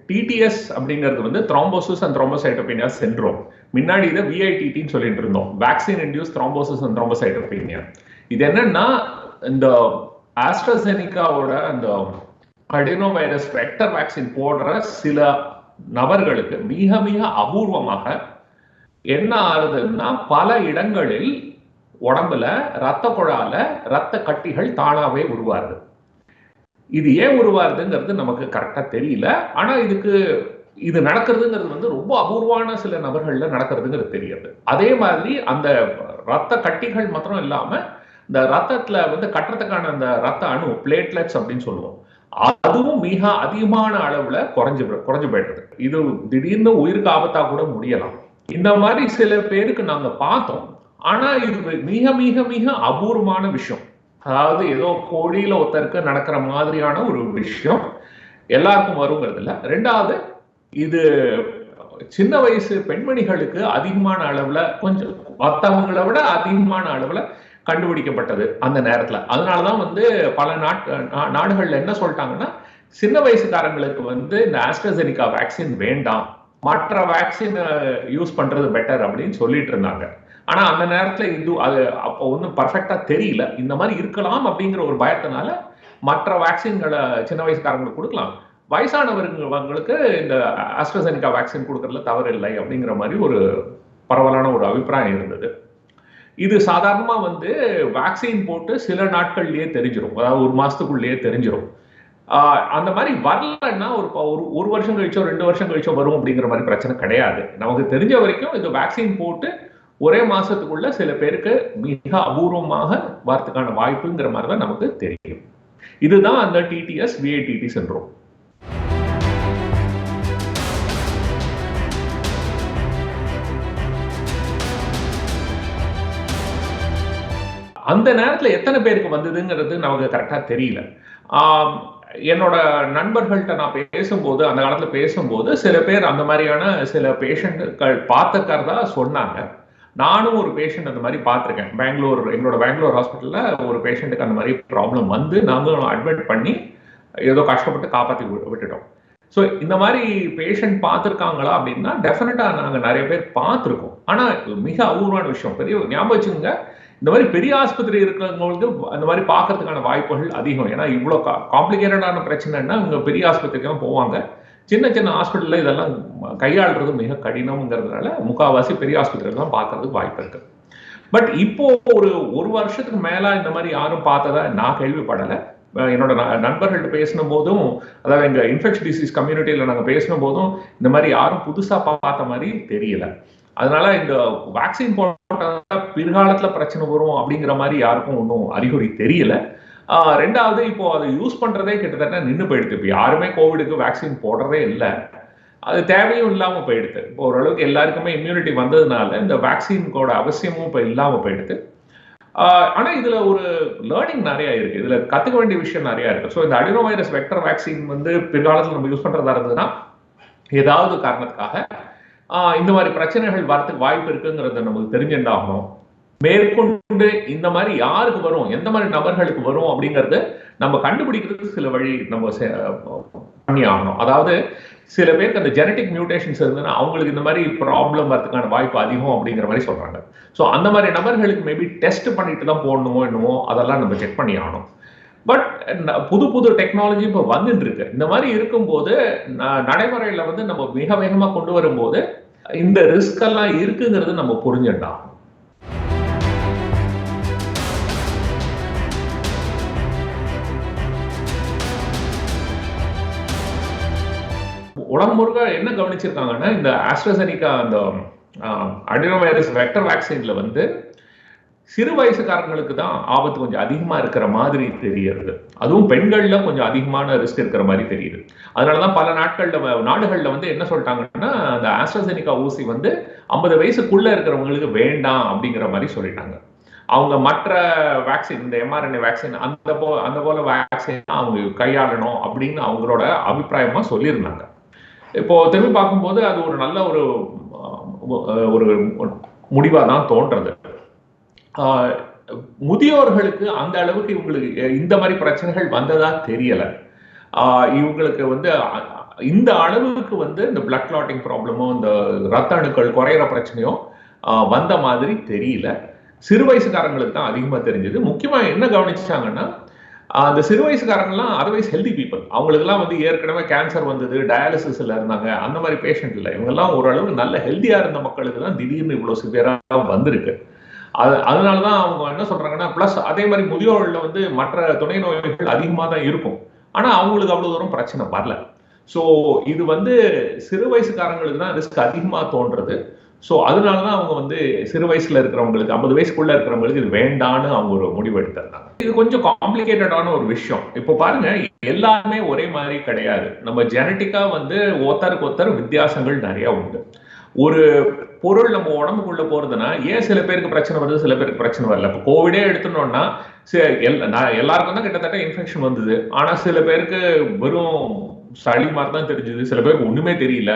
TDS அப்படிங்கிறது வந்து thrombosis and thrombocytopenia syndrome. முன்னாடி இதை விஐடிடின்னு சொல்லிட்டு இருந்தோம், vaccine induce thrombosis and thrombocytopenia. இது என்னன்னா, இந்த ஆஸ்ட்ராசெனிகாவோட அந்த அடினோ வைரஸ் வெக்டர் வேக்சின் போடுற சில நபர்களுக்கு மிக மிக அபூர்வமாக என்ன ஆகுதுன்னா, பல இடங்களில் உடம்புல ரத்த குழால ரத்த கட்டிகள் தானாவே உருவாருது. இது ஏன் உருவாருதுங்கிறது நமக்கு கரெக்டா தெரியல. ஆனா இது நடக்கிறதுங்கிறது வந்து ரொம்ப அபூர்வமான சில நபர்கள்ல நடக்கிறதுங்கிறது தெரியுது. அதே மாதிரி அந்த ரத்த கட்டிகள் மாத்திரம் இல்லாம இந்த ரத்தத்துல வந்து கட்டுறதுக்கான அந்த ரத்த அணு பிளேட்லெட்ஸ் அப்படின்னு சொல்லுவோம், அதுவும் மிக அதிகமான அளவுல குறைஞ்சு போயிடுது. இது திடீர்னு உயிருக்கு ஆபத்தா கூட முடியலாம். இந்த மாதிரி சில பேருக்கு நாங்க பார்த்தோம். ஆனா இது மிக மிக மிக அபூர்வமான விஷயம். அதாவது ஏதோ கோடியில ஒருத்தருக்கு நடக்கிற மாதிரியான ஒரு விஷயம் எல்லாருக்கும் வருங்கிறது இல்ல. ரெண்டாவது, இது சின்ன வயசு பெண்மணிகளுக்கு அதிகமான அளவுல, கொஞ்சம் மற்றவங்களை விட அதிகமான அளவுல கண்டுபிடிக்கப்பட்டது அந்த நேரத்துல. அதனாலதான் வந்து பல நாடுகள்ல என்ன சொல்லிட்டாங்கன்னா, சின்ன வயசுக்காரங்களுக்கு வந்து இந்த ஆஸ்ட்ராசெனிகா வேக்சின் வேண்டாம், மற்ற வேக்சின் யூஸ் பண்றது பெட்டர் அப்படின்னு சொல்லிட்டு இருந்தாங்க. ஆனா அந்த நேரத்துல அது அப்போ ஒன்றும் பர்ஃபெக்டா தெரியல. இந்த மாதிரி இருக்கலாம் அப்படிங்கிற ஒரு பயத்தினால மற்ற வேக்சின்களை சின்ன வயசுக்காரங்களுக்கு கொடுக்கலாம், வயசானவர்களுக்கு இந்த ஆஸ்ட்ராசெனிகா வேக்சின் கொடுக்கறதுல தவறு இல்லை அப்படிங்கிற மாதிரி ஒரு பரவலான ஒரு அபிப்பிராயம் இருந்தது. இது சாதாரணமா வந்து வேக்சின் போட்டு சில நாட்கள்லயே தெரிஞ்சிடும், அதாவது ஒரு மாசத்துக்குள்ளேயே தெரிஞ்சிடும். அந்த மாதிரி வரலன்னா ஒரு வருஷம் கழிச்சோ 2 வருஷம் கழிச்சோ வரும் அப்படிங்கிற மாதிரி பிரச்சனை கிடையாது. நமக்கு தெரிஞ்ச வரைக்கும் இது வேக்சின் போட்டு ஒரே மாசத்துக்குள்ள சில பேருக்கு மிக அபூர்வமாக வரதுக்கான வாய்ப்புங்கிற மாதிரி தான் நமக்கு தெரியும். இதுதான் அந்த டிடிஎஸ் விஐடிடி சிண்ட்ரோம். அந்த நேரத்துல எத்தனை பேருக்கு வந்ததுங்கிறது நமக்கு கரெக்டா தெரியல. என்னோட நண்பர்கள்ட்ட நான் பேசும்போது, அந்த காலத்துல பேசும்போது சில பேர் அந்த மாதிரியான சில பேஷண்ட்கள் பார்த்துக்கிறதா சொன்னாங்க. நானும் ஒரு பேஷண்ட் அந்த மாதிரி பார்த்துருக்கேன். எங்களோட பெங்களூர் ஹாஸ்பிட்டல்ல ஒரு பேஷண்ட்டுக்கு அந்த மாதிரி ப்ராப்ளம் வந்து நாங்களும் அட்மிட் பண்ணி ஏதோ கஷ்டப்பட்டு காப்பாற்றி விட்டுட்டோம். ஸோ இந்த மாதிரி பேஷண்ட் பார்த்துருக்காங்களா அப்படின்னா டெஃபினட்டா நாங்கள் நிறைய பேர் பார்த்துருக்கோம். ஆனால் மிக அபூர்வமான விஷயம், பெரிய ஞாபகம் வச்சுங்க, இந்த மாதிரி பெரிய ஆஸ்பத்திரி இருக்கிறவங்களுக்கு அந்த மாதிரி பார்க்கறதுக்கான வாய்ப்புகள் அதிகம். ஏன்னா இவ்வளோ காம்ப்ளிகேட்டடான பிரச்சனைன்னா இவங்க பெரிய ஆஸ்பத்திரிக்கு தான் போவாங்க. சின்ன சின்ன ஹாஸ்பிட்டல்ல இதெல்லாம் கையாளுறது மிக கடினம்ங்கிறதுனால முக்கால்வாசி பெரிய ஆஸ்பத்திரியில் தான் பார்க்கறதுக்கு வாய்ப்பு இருக்கு. பட் இப்போ ஒரு வருஷத்துக்கு மேல இந்த மாதிரி யாரும் பார்த்ததா நான் கேள்விப்படலை. என்னோட நண்பர்கள்ட்ட பேசின போதும், அதாவது எங்க இன்ஃபெக்ஷன் டிசீஸ் கம்யூனிட்டியில நாங்க பேசின போதும் இந்த மாதிரி யாரும் புதுசா பார்த்த மாதிரி தெரியல. அதனால இந்த வேக்சின் போட்ட பிற்காலத்துல பிரச்சனை வரும் அப்படிங்கிற மாதிரி யாருக்கும் ஒன்றும் அறிகுறி தெரியல. ரெண்டாவது, இப்போ அதை யூஸ் பண்றதே கிட்டத்தட்ட நின்று போயிடுது. இப்போ யாருமே கோவிடுக்கு வேக்சின் போடுறதே இல்லை, அது தேவையும் இல்லாம போயிடுது. இப்போ ஓரளவுக்கு எல்லாருக்குமே இம்யூனிட்டி வந்ததுனால இந்த வேக்சின்கோட அவசியமும் இப்போ இல்லாம போயிடுது. ஆனா இதுல ஒரு லேர்னிங் நிறைய இருக்கு, இதுல கத்துக்க வேண்டிய விஷயம் நிறைய இருக்கு. ஸோ இந்த அடினோ வைரஸ் வெக்டர் வேக்சின் வந்து பிற்காலத்தில் நம்ம யூஸ் பண்றதா இருந்ததுன்னா ஏதாவது காரணத்துக்காக இந்த மாதிரி பிரச்சனைகள் வரத்துக்கு வாய்ப்பு இருக்குங்கிறத நமக்கு தெரிஞ்சுட்டாகணும். மேற்கொண்டு இந்த மாதிரி யாருக்கு வரும், எந்த மாதிரி நபர்களுக்கு வரும் அப்படிங்கறது நம்ம கண்டுபிடிக்கிறதுக்கு சில வழி நம்ம பண்ணி ஆகணும். அதாவது சில பேருக்கு அந்த ஜெனட்டிக் மியூட்டேஷன்ஸ் இருந்ததுன்னா அவங்களுக்கு இந்த மாதிரி ப்ராப்ளம் வரதுக்கான வாய்ப்பு அதிகம் அப்படிங்கிற மாதிரி சொல்றாங்க. ஸோ அந்த மாதிரி நபர்களுக்கு மேபி டெஸ்ட் பண்ணிட்டு தான் போடணுமோ என்னமோ, அதெல்லாம் நம்ம செக் பண்ணி ஆகணும். பட் புது டெக்னாலஜி இப்போ வந்துட்டு இருக்கு. இந்த மாதிரி இருக்கும்போது நடைமுறையில வந்து நம்ம மிக வேகமா கொண்டு வரும்போது இந்த ரிஸ்க் எல்லாம் இருக்குங்கிறது நம்ம புரிஞ்சுட்டான். உலகம் முழுக்க என்ன கவனிச்சிருக்காங்கன்னா, இந்த ஆஸ்ட்ராசெனிகா அந்த அடினோ வைரஸ் வெக்டர் வேக்சின்ல வந்து சிறு வயசுக்காரங்களுக்கு தான் ஆபத்து கொஞ்சம் அதிகமா இருக்கிற மாதிரி தெரியுது. அதுவும் பெண்கள்ல கொஞ்சம் அதிகமான ரிஸ்க் இருக்கிற மாதிரி தெரியுது. அதனாலதான் பல நாடுகள்ல வந்து என்ன சொல்லிட்டாங்கன்னா, அந்த ஆஸ்ட்ராசெனிகா ஊசி வந்து 50 வயசுக்குள்ள இருக்கிறவங்களுக்கு வேண்டாம் அப்படிங்கிற மாதிரி சொல்லிட்டாங்க. அவங்க மற்ற வேக்சின், இந்த mRNA வேக்சின் அந்த போல வேக்சின் அவங்க கையாளணும் அப்படின்னு அவங்களோட அபிப்பிராயமா சொல்லியிருந்தாங்க. இப்போ திரும்பி பார்க்கும்போது அது ஒரு நல்ல ஒரு முடிவா தான் தோன்றது. முதியோர்களுக்கு அந்த அளவுக்கு இவங்களுக்கு இந்த மாதிரி பிரச்சனைகள் வந்ததா தெரியல. இவங்களுக்கு வந்து இந்த அளவுக்கு வந்து இந்த பிளட் கிளாட்டிங் ப்ராப்ளமோ இந்த ரத்த அணுக்கள் குறையிற பிரச்சனையோ வந்த மாதிரி தெரியல. சிறு வயசுக்காரங்களுக்கு தான் அதிகமா தெரிஞ்சது. முக்கியமா என்ன கவனிச்சாங்கன்னா, அந்த சிறு வயசுக்காரங்கலாம் அதர்வைஸ் ஹெல்தி பீப்புள். அவங்களுக்குலாம் வந்து ஏற்கனவே கேன்சர் வந்தது, டயாலிசிஸ்ல இருந்தாங்க. அந்த மாதிரி பேஷண்ட் இல்ல. இவங்கெல்லாம் ஓரளவுக்கு நல்ல ஹெல்தியா இருந்த மக்களுக்கு தான் திடீர்னு இவ்வளவு சிவியரா வந்திருக்கு. அதனால தான் அவங்க என்ன சொல்றாங்கன்னா, பிளஸ் அதே மாதிரி முதியோர்கள்ல வந்து மற்ற துணை நோய்கள் அதிகமா தான் இருக்கும். ஆனா அவங்களுக்கு அவ்வளவு தூரம் பிரச்சனை வரல. சோ இது வந்து சிறு வயசுக்காரங்களுக்கு தான் ரிஸ்க் அதிகமா தோன்றது. சோ அதனால தான் அவங்க வந்து சிறு வயசுல இருக்கிறவங்களுக்கு 50 வயசுக்குள்ள இருக்கிறவங்களுக்கு இது வேண்டான்னு அவங்க ஒரு முடிவு எடுத்திருந்தாங்க. இது கொஞ்சம் காம்ப்ளிகேட்டடான ஒரு விஷயம். இப்போ பாருங்க, எல்லாருமே ஒரே மாதிரி கிடையாது. நம்ம ஜெனட்டிக்கா வந்து ஒருத்தருக்கு ஒருத்தர் வித்தியாசங்கள் நிறைய உண்டு. ஒரு பொருள் நம்ம உடம்புக்குள்ள போறதுன்னா ஏன் சில பேருக்கு பிரச்சனை வருது, சில பேருக்கு பிரச்சனை வரல. இப்போ கோவிடே எடுத்துனோம்னா எல்லாருக்கும் தான் கிட்டத்தட்ட இன்ஃபெக்ஷன் வந்தது. ஆனா சில பேருக்கு வெறும் சளி மாதிரி தான் தெரிஞ்சது, சில பேருக்கு ஒண்ணுமே தெரியல,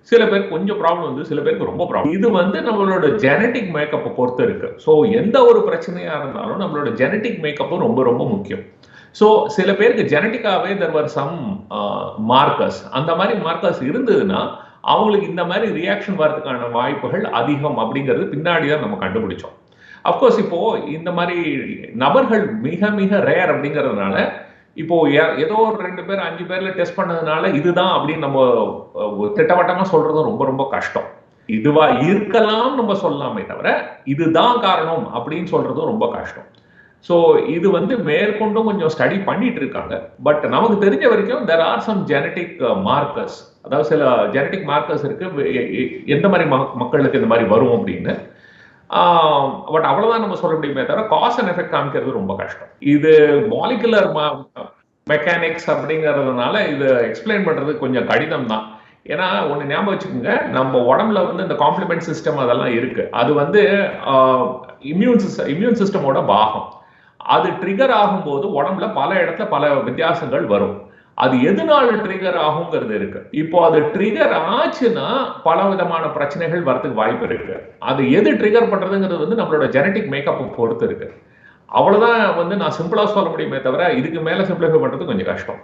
சில பேருக்கு கொஞ்சம் ப்ராப்ளம் வந்து, சில பேருக்கு ரொம்ப ப்ராப்ளம். இது வந்து நம்மளோட ஜெனட்டிக் மேக்கப்பை பொறுத்து இருக்கு. ஸோ எந்த ஒரு பிரச்சனையா இருந்தாலும் நம்மளோட ஜெனட்டிக் மேக்கப்பும் ரொம்ப ரொம்ப முக்கியம். ஸோ சில பேருக்கு ஜெனட்டிக்காவே தெர் வர் சம் மார்க்கர்ஸ், அந்த மாதிரி மார்க்கர்ஸ் இருந்ததுன்னா அவங்களுக்கு இந்த மாதிரி ரியாக்ஷன் வரதுக்கான வாய்ப்புகள் அதிகம் அப்படிங்கிறது பின்னாடி தான் நம்ம கண்டுபிடிச்சோம். அப்கோர்ஸ் இப்போ இந்த மாதிரி நபர்கள் மிக மிக ரேர் அப்படிங்கிறதுனால இப்போ ஏதோ ஒரு 2 பேர் 5 பேர்ல டெஸ்ட் பண்ணதுனால இதுதான் அப்படின்னு நம்ம திட்டவட்டமா சொல்றதும் ரொம்ப ரொம்ப கஷ்டம். இதுவா இருக்கலாம் நம்ம சொல்லலாமே தவிர இதுதான் காரணம் அப்படின்னு சொல்றதும் ரொம்ப கஷ்டம். ஸோ இது வந்து மேற்கொண்டும் கொஞ்சம் ஸ்டடி பண்ணிட்டு இருக்காங்க. பட் நமக்கு தெரிஞ்ச வரைக்கும் there are some genetic markers, அதாவது சில ஜெனட்டிக் மார்க்கர்ஸ் இருக்கு எந்த மாதிரி மக்களுக்கு இந்த மாதிரி வரும் அப்படின்னு. பட் அவ்வளவுதான் நம்ம சொல்ல முடியுமே தவிர காஸ் அண்ட் எஃபெக்ட் காமிக்கிறது ரொம்ப கஷ்டம். இது மாலிகுலர் மெக்கானிக்ஸ் அப்படிங்கிறதுனால இது எக்ஸ்பிளைன் பண்றது கொஞ்சம் கடினம் தான். ஏன்னா ஒண்ணு ஞாபகம் வச்சுக்கோங்க, நம்ம உடம்புல வந்து இந்த காம்ப்ளிமெண்ட் சிஸ்டம் அதெல்லாம் இருக்கு. அது வந்து இம்யூன் சிஸ்டமோட பாகம். அது ட்ரிகர் ஆகும்போது உடம்புல பல இடத்துல பல வித்தியாசங்கள் வரும். அது எதனால ட்ரிகர் ஆகுங்கிறது இருக்கு. இப்போ அது ட்ரிகர் ஆச்சுன்னா பல விதமான பிரச்சனைகள் வரதுக்கு வாய்ப்பு இருக்கு. அது எது ட்ரிகர் பண்றதுங்கிறது வந்து நம்மளோட ஜெனட்டிக் மேக்கப்பை பொறுத்து இருக்கு. அவ்வளவுதான் வந்து நான் சிம்பிளா சொல்ல முடியுமே தவிர இதுக்கு மேல சிம்பிளிஃபை பண்றது கொஞ்சம் கஷ்டம்.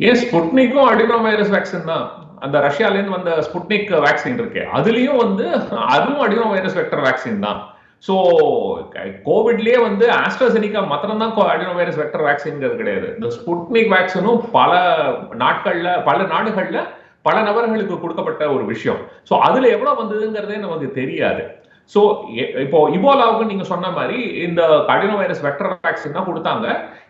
ஏன் ஸ்புட்னிக்கும் அடினோ வைரஸ் வேக்சின் தான். அந்த ரஷ்யால இருந்து வந்த ஸ்புட்னிக் வேக்சின் இருக்கு, அதுலயும் வந்து அதுவும் அடினோ வைரஸ் வெக்டர் வேக்சின் தான். சோ கோவிட்லயே வந்து ஆஸ்ட்ராசெனிகா மாத்திரம் தான் அடினோ வைரஸ் வெக்டர் வேக்சின்ங்கிறது கிடையாது. இந்த ஸ்புட்னிக் வேக்சினும் பல நாடுகள்ல பல நபர்களுக்கு கொடுக்கப்பட்ட ஒரு விஷயம். சோ அதுல எவ்வளவு வந்ததுங்கிறதே நமக்கு தெரியாது. சோ இப்போ இபோலாவுக்கு நீங்க சொன்ன மாதிரி இந்த அடினோ வைரஸ் வெக்டர் வேக்சின் தான் கொடுத்தாங்க.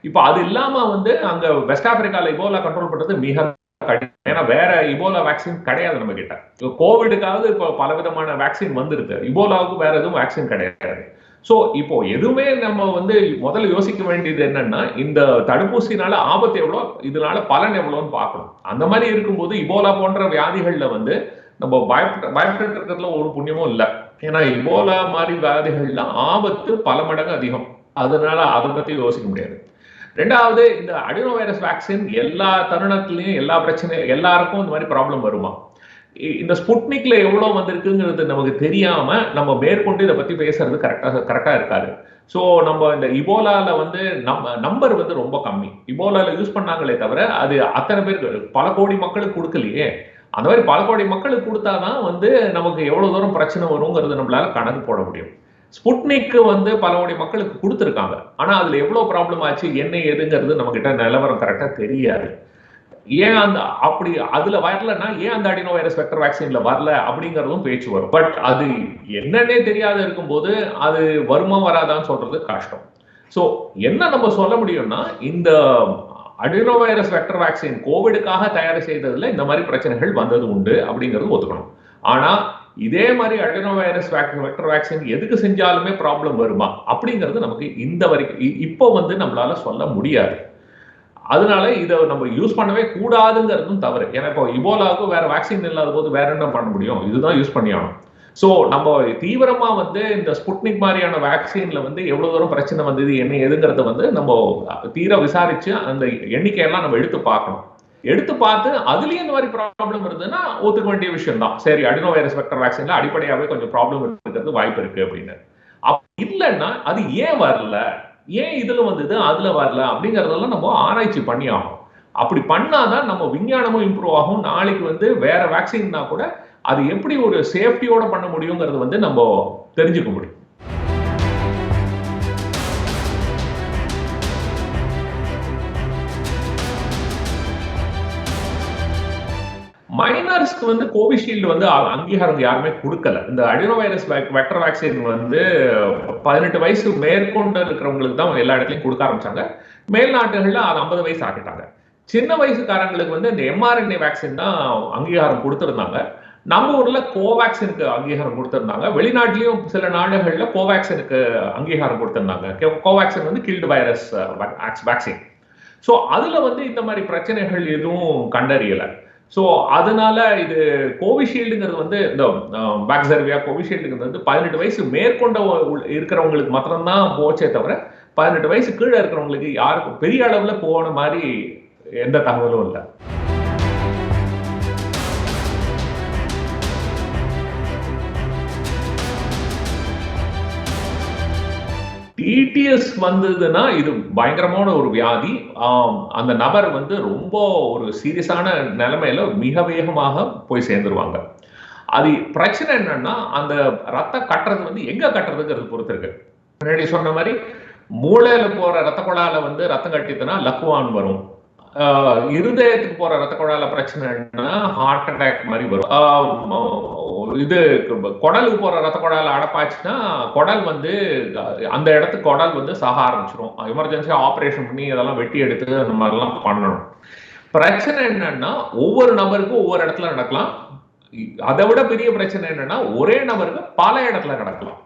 இப்போ அது இல்லாம வந்து அங்க வெஸ்ட் ஆப்பிரிக்கால இபோலா கண்ட்ரோல் பண்றது மிக கடினம். ஏன்னா வேற இபோலா வேக்சின் கிடையாது நம்ம கிட்ட. கோவிடுக்காவது இப்போ பல விதமான வேக்சின் வந்திருக்கு, இபோலாவுக்கு வேற எதுவும் வேக்சின் கிடையாது. சோ இப்போ எதுவுமே நம்ம வந்து முதல்ல யோசிக்க வேண்டியது என்னன்னா, இந்த தடுப்பூசினால ஆபத்து எவ்வளோ, இதனால பலன் எவ்வளோன்னு பார்க்கணும். அந்த மாதிரி இருக்கும்போது இபோலா போன்ற வியாதிகள்ல வந்து நம்ம பயப்பட்டு இருக்கிறதுல ஒரு புண்ணியமும் இல்லை. ஏன்னா இபோலா மாதிரி வியாதிகள்ல ஆபத்து பல மடங்கு அதிகம். அதனால அதை பத்தி யோசிக்க முடியாது. ரெண்டாவது, இந்த அடினோ வைரஸ் வேக்சின் எல்லா தருணத்திலையும் எல்லா பிரச்சனையும் எல்லாருக்கும் இந்த மாதிரி ப்ராப்ளம் வருமா? இந்த ஸ்புட்னிக்ல எவ்வளவு வந்திருக்குங்கிறது நமக்கு தெரியாம நம்ம மேற்கொண்டு இதை பத்தி பேசுறது கரெக்டா இருக்காது. ஸோ நம்ம இந்த இபோலால வந்து நம்பர் வந்து ரொம்ப கம்மி. இபோலால யூஸ் பண்ணாங்களே தவிர அது அத்தனை பேருக்கு பல கோடி மக்களுக்கு கொடுக்கலையே. அந்த மாதிரி பல கோடி மக்களுக்கு கொடுத்தாதான் வந்து நமக்கு எவ்வளவு தூரம் பிரச்சனை வருங்கிறது நம்மளால கணக்கு போட முடியும். ஸ்புட்னிக் வந்து பல கோடி மக்களுக்கு கொடுத்துருக்காங்க. ஆனா அதுல எவ்வளவு ப்ராப்ளம் ஆச்சு, என்ன ஏதுங்கிறது நம்ம கிட்ட நிலவரம் கரெக்டா தெரியாது. ஏன் அந்த அப்படி அதுல வரலன்னா ஏன் அந்த அடினோ வைரஸ் வெக்டர் வேக்சின்ல வரல அப்படிங்கறதும் பேச்சு வரும். பட் அது என்னன்னே தெரியாத இருக்கும்போது அது வருமா வராதான்னு சொல்றது கஷ்டம். சோ என்ன நம்ம சொல்ல முடியும்னா, இந்த அடினோ வைரஸ் வெக்டர் வேக்சின் கோவிடுக்காக தயார் செய்ததுல இந்த மாதிரி பிரச்சனைகள் வந்தது உண்டு அப்படிங்கிறது ஒத்துக்கணும். ஆனா இதே மாதிரி அடினோ வைரஸ் வெக்டர் வேக்சின் எதுக்கு செஞ்சாலுமே ப்ராப்ளம் வருமா அப்படிங்கிறது நமக்கு இந்த வரைக்கும் இப்போ வந்து நம்மளால சொல்ல முடியாது. அதனால இதை நம்ம யூஸ் பண்ணவே கூடாதுங்கிறதும் தவறு. ஏன்னா இப்போ இபோலாவுக்கு வேற வேக்சின் இல்லாத போது வேற என்ன பண்ண முடியும், இதுதான் யூஸ் பண்ணி ஆகணும். ஸோ நம்ம தீவிரமா வந்து இந்த ஸ்புட்னிக் மாதிரியான வேக்சின்ல வந்து எவ்வளவு தூரம் பிரச்சனை வந்தது என்ன ஏதுங்கிறத வந்து நம்ம தீர விசாரிச்சு அந்த எண்ணிக்கையெல்லாம் நம்ம எடுத்து பார்க்கணும். எடுத்து பார்த்து அதுலயும் இந்த மாதிரி ப்ராப்ளம் இருந்ததுன்னா ஒத்துக்க வேண்டிய விஷயம் தான். சரி, அடினோ வைரஸ் வெக்டர் வேக்சின்ல அடிப்படையாவே கொஞ்சம் ப்ராப்ளம் இருக்கிறது வாய்ப்பு இருக்கு அப்படின்னு. இல்லைன்னா அது ஏன் வரல, ஏன் இதுல வந்தது அதுல வரல அப்படிங்கறதெல்லாம் நம்ம ஆராய்ச்சி பண்ணி ஆகும். அப்படி பண்ணாதான் நம்ம விஞ்ஞானமும் இம்ப்ரூவ் ஆகும். நாளைக்கு வேற வேக்சின்னா கூட அது எப்படி ஒரு சேஃப்டியோட பண்ண முடியுங்கிறது நம்ம தெரிஞ்சுக்க முடியும். மைனர்ஸ்க்கு கோவிஷீல்டு அங்கீகாரம் யாருமே கொடுக்கல. இந்த அடினோ வைரஸ் வெக்டர் வேக்சின் 18 வயசு மேற்கொண்டு இருக்கிறவங்களுக்கு தான் எல்லா இடத்துலயும் கொடுக்க ஆரம்பிச்சாங்க. மேல் நாடுகள்ல அது 50 வயசு ஆக்கிட்டாங்க. சின்ன வயசுக்காரங்களுக்கு இந்த mRNA வேக்சின் தான் அங்கீகாரம் கொடுத்திருந்தாங்க. நம்ம ஊர்ல கோவேக்சினுக்கு அங்கீகாரம் கொடுத்திருந்தாங்க. வெளிநாட்டிலயும் சில நாடுகள்ல கோவேக்சினுக்கு அங்கீகாரம் கொடுத்திருந்தாங்க. Covaxin killed virus vaccine. So அதுல இந்த மாதிரி பிரச்சனைகள் எதுவும் கண்டறியல. சோ அதனால இது கோவிஷீல்டுங்கிறது இந்த பாக்ஸர்வியா கோவிஷீல்டுங்கிறது 18 வயசு மேற்கொண்ட இருக்கிறவங்களுக்கு மாத்திரம்தான் போச்சே தவிர 18 வயசு கீழே இருக்கிறவங்களுக்கு யாருக்கும் பெரிய அளவுல போன மாதிரி எந்த தகவலும் இல்லை. டிடிஎஸ் வந்ததுன்னா இது பயங்கரமான ஒரு வியாதி. அந்த நபர் ரொம்ப ஒரு சீரியஸான நிலைமையில மிக வேகமாக போய் சேர்ந்துருவாங்க. அது பிரச்சனை என்னன்னா அந்த ரத்தம் கட்டுறது எங்க கட்டுறதுங்கிறது பொறுத்து இருக்கு. முன்னாடி சொன்ன மாதிரி மூளையில போற ரத்த குழாயில ரத்தம் கட்டிதுன்னா லக்குவான் வரும். இருதயத்துக்கு போற ரத்த குழாயில பிரச்சனைன்னா ஹார்ட் அட்டாக் மாதிரி வரும். இது குடலுக்கு போற ரத்த குழாயில அடப்பாச்சுன்னா குடல் அந்த இடத்துக்கு குடல் சாக ஆரம்பிச்சிடும். எமர்ஜென்சியா ஆபரேஷன் பண்ணி அதெல்லாம் வெட்டி எடுத்து அந்த மாதிரிலாம் பண்ணணும். பிரச்சனை என்னன்னா ஒவ்வொரு நபருக்கும் ஒவ்வொரு இடத்துல நடக்கலாம். அதை விட பெரிய பிரச்சனை என்னன்னா ஒரே நபருக்கு பல இடத்துல நடக்கலாம்.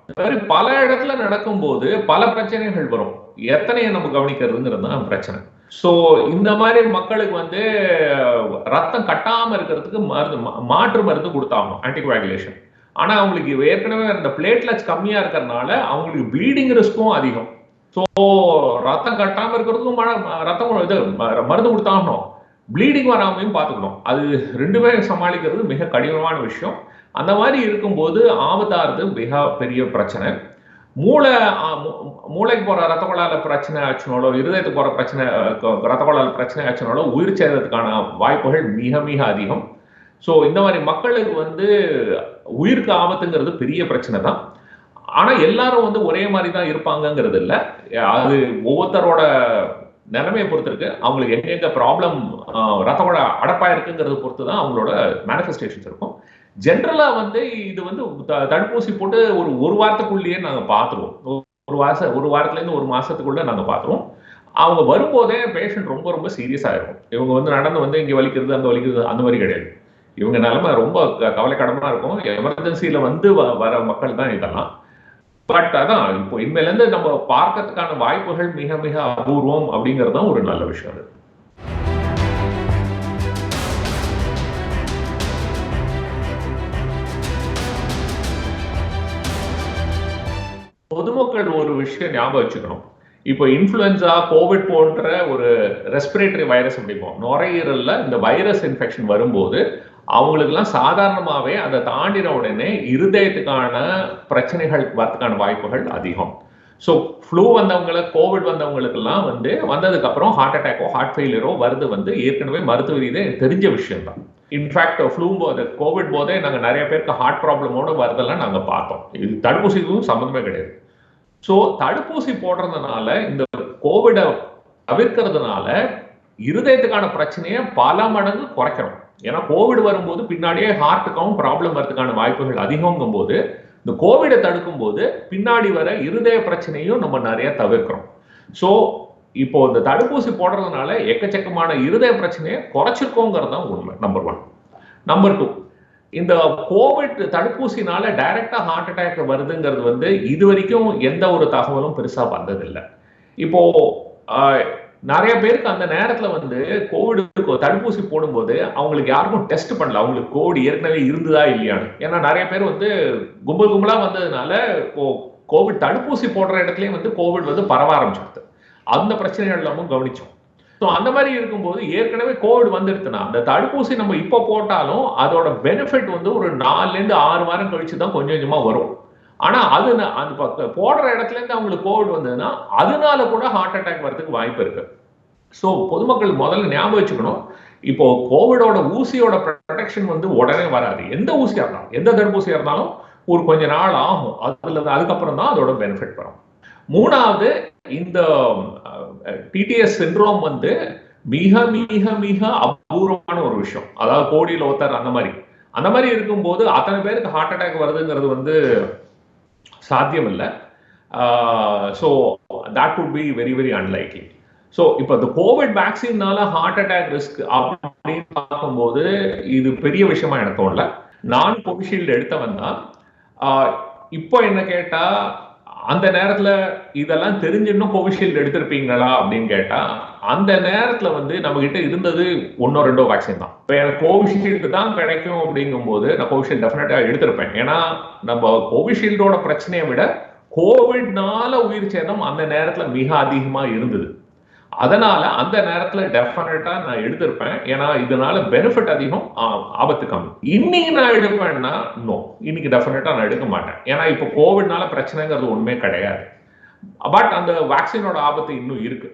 பல இடத்துல நடக்கும் போது பல பிரச்சனைகள் வரும். எத்தனையை நம்ம கவனிக்கிறதுங்கிறது தான் பிரச்சனை. சோ இந்த மாதிரி மக்களுக்கு ரத்தம் கட்டாம இருக்கிறதுக்கு மாற்று மருந்து கொடுத்தாகணும், ஆன்டிகோயாகுலேஷன். ஆனா அவங்களுக்கு ஏற்கனவே இந்த பிளேட்லெட்ஸ் கம்மியா இருக்கிறதுனால அவங்களுக்கு ப்ளீடிங் ரிஸ்க்கும் அதிகம். சோ ரத்தம் கட்டாம இருக்கிறதுக்கும் மருந்து கொடுத்தாகணும், ப்ளீடிங் வராமையும் பார்த்துக்கணும். அது ரெண்டுமே சமாளிக்கிறது மிக கடினமான விஷயம். அந்த மாதிரி இருக்கும்போது ஆபத்தாகிறது மிக பெரிய பிரச்சனை. மூளைக்கு போற ரத்த குழாயில பிரச்சனை ஆச்சுனாலோ, இருதயத்துக்கு போற பிரச்சனை ரத்த குழாயில பிரச்சனை ஆச்சுனாலோ உயிர் சேதத்துக்கான வாய்ப்புகள் மிக மிக அதிகம். சோ இந்த மாதிரி மக்களுக்கு உயிருக்கு ஆபத்துங்கிறது பெரிய பிரச்சனை தான். ஆனா எல்லாரும் ஒரே மாதிரி தான் இருப்பாங்கங்கிறது இல்லை. அது ஒவ்வொருத்தரோட நிலைமையை பொறுத்து இருக்கு. அவங்களுக்கு எங்க ப்ராப்ளம் ரத்த குழாய் அடப்பா இருக்குங்கிறத பொறுத்து தான் அவங்களோட மேனிஃபெஸ்டேஷன்ஸ் இருக்கும். ஜென்ரலா இது தடுப்பூசி போட்டு ஒரு வாரத்துக்குள்ளேயே நாங்க பாத்துருவோம். ஒரு வாரத்துல இருந்து ஒரு மாசத்துக்குள்ள நாங்க பாத்துருவோம். அவங்க வரும்போதே பேஷண்ட் ரொம்ப ரொம்ப சீரியஸா இருக்கும். இவங்க நடந்து இங்க வலிக்கிறது அங்க வலிக்கிறது அந்த மாதிரி கிடையாது. இவங்க நிலைமை ரொம்ப கவலைக்கிடமா இருக்கும். எமர்ஜென்சில வர மக்கள் தான் இதெல்லாம். பட் அதான் இப்போ இனிமேல இருந்து நம்ம பார்க்கறதுக்கான வாய்ப்புகள் மிக மிக அபூர்வம் அப்படிங்கிறது தான் ஒரு நல்ல விஷயம். அது பொதுமக்கள் ஒரு விஷயம் ஞாபகம் வச்சுக்கணும். இப்போ இன்ஃப்ளூயன்சா, கோவிட் போன்ற ஒரு ரெஸ்பிரேட்டரி வைரஸ் அப்படிப்போம். நுரையீரல்ல இந்த வைரஸ் இன்ஃபெக்ஷன் வரும்போது அவங்களுக்குலாம் சாதாரணமாவே அதை தாண்டின உடனே இருதயத்துக்கான பிரச்சனைகள் வரதுக்கான வாய்ப்புகள் அதிகம். ஸோ ஃப்ளூ வந்தவங்களுக்கு, கோவிட் வந்தவங்களுக்கெல்லாம் வந்ததுக்கு அப்புறம் ஹார்ட் அட்டாக்கோ ஹார்ட் ஃபெயிலியரோ வருது ஏற்கனவே மருத்துவ ரீதியாக தெரிஞ்ச விஷயம் தான். இன்ஃபேக்ட் ஃப்ளூ போது, கோவிட் போதே நாங்கள் நிறைய பேருக்கு ஹார்ட் ப்ராப்ளமோட வருதெல்லாம் நாங்கள் பார்த்தோம். இது தடுப்பூசிக்கும் சம்மந்தமே கிடையாது. ஸோ தடுப்பூசி போடுறதுனால இந்த கோவிட தவிர்க்கிறதுனால இருதயத்துக்கான பிரச்சனையை பல மடங்கு குறைக்கிறோம். ஏன்னா கோவிட் வரும்போது பின்னாடியே ஹார்ட்டுக்கும் ப்ராப்ளம் வரதுக்கான வாய்ப்புகள் அதிகங்கும் போது இந்த கோவிடை தடுக்கும் போது பின்னாடி வர இருதய பிரச்சனையும் நம்ம நிறைய தவிர்க்கிறோம். ஸோ இப்போ இந்த தடுப்பூசி போடுறதுனால எக்கச்சக்கமான இருதய பிரச்சனையை குறைச்சிருக்கோங்கிறது தான் உண்மை. நம்பர் 1. நம்பர் 2, இந்த கோவிட் தடுப்பூசினால டைரக்டா ஹார்ட் அட்டாக் வருதுங்கிறது இது வரைக்கும் எந்த ஒரு தகவலும் பெருசா வந்ததில்லை. இப்போ நிறைய பேருக்கு அந்த நேரத்துல கோவிட் தடுப்பூசி போடும்போது அவங்களுக்கு யாருக்கும் டெஸ்ட் பண்ணல, அவங்களுக்கு கோவிட் ஏற்கனவே இருந்ததா இல்லையான்னு. ஏன்னா நிறைய பேர் கும்பல் கும்பலா வந்ததுனால கோவிட் தடுப்பூசி போடுற இடத்துலயும் கோவிட் பரவ ஆரம்பிச்சிருது. அந்த பிரச்சனைகள் எல்லாமும் கவனிச்சோம். ஸோ அந்த மாதிரி இருக்கும்போது ஏற்கனவே கோவிட் வந்துடுதுன்னா அந்த தடுப்பூசி நம்ம இப்போ போட்டாலும் அதோட பெனிஃபிட் ஒரு 4 to 6 வாரம் கழிச்சு தான் கொஞ்சம் கொஞ்சமா வரும். ஆனா அது அந்த போடுற இடத்துல இருந்து அவங்களுக்கு கோவிட் வந்ததுன்னா அதனால கூட ஹார்ட் அட்டாக் வரதுக்கு வாய்ப்பு இருக்கு. ஸோ பொதுமக்கள் முதல்ல ஞாபகம் வச்சுக்கணும், இப்போ கோவிடோட ஊசியோட ப்ரொடெக்ஷன் வந்து உடனே வராது. எந்த ஊசியா இருந்தாலும், எந்த தடுப்பூசியா இருந்தாலும் ஒரு கொஞ்ச நாள் ஆகும். அதுக்கப்புறம் தான் அதோட பெனிஃபிட் வரும். மூணாவது, இந்த டிடிஎஸ் சிண்ட்ரோம் வந்து மிக மிக மிக அபூர்வமான ஒரு விஷயம். அதாவது கோடியில் ஒருத்தர் அந்த மாதிரி இருக்கும்போது அத்தனை பேருக்கு ஹார்ட் அட்டாக் வருதுங்கிறது வந்து சாத்தியம் இல்லை. So that would be very very unlikely. So இப்போ இந்த கோவிட் வேக்சின்னால ஹார்ட் அட்டாக் ரிஸ்க் அப்படின்னு பார்க்கும்போது இது பெரிய விஷயமா எனக்கு தோணல. நான் கோவிஷீல்டு எடுத்தவன் தான். இப்போ என்ன கேட்டா, அந்த நேரத்துல இதெல்லாம் தெரிஞ்சிருந்தும் கோவிஷீல்டு எடுத்திருப்பீங்களா அப்படின்னு கேட்டா, அந்த நேரத்துல வந்து நம்ம கிட்ட இருந்தது 1-2 வேக்சின் தான். இப்போ எனக்கு கோவிஷீல்டு தான் கிடைக்கும் அப்படிங்கும்போது நான் கோவிஷீல்டு டெஃபினட்டா எடுத்திருப்பேன். ஏன்னா நம்ம கோவிஷீல்டோட பிரச்சனையை விட கோவிட்னால உயிர் சேதம் அந்த நேரத்துல மிக அதிகமா இருந்தது. அதனால அந்த நேரத்துல டெஃபினட்டா நான் எடுத்திருப்பேன். ஏன்னா இதனால பெனிஃபிட் அதிகம், ஆபத்து கம்மி. இன்னைக்கு நான் எடுப்பேன்னா நோ, இன்னைக்கு டெஃபினட்டா நான் எடுக்க மாட்டேன். ஏன்னா இப்போ கோவிட்னால பிரச்சனைங்கிறது ஒண்ணுமே கிடையாது. பட் அந்த வேக்சினோட ஆபத்து இன்னும் இருக்கு.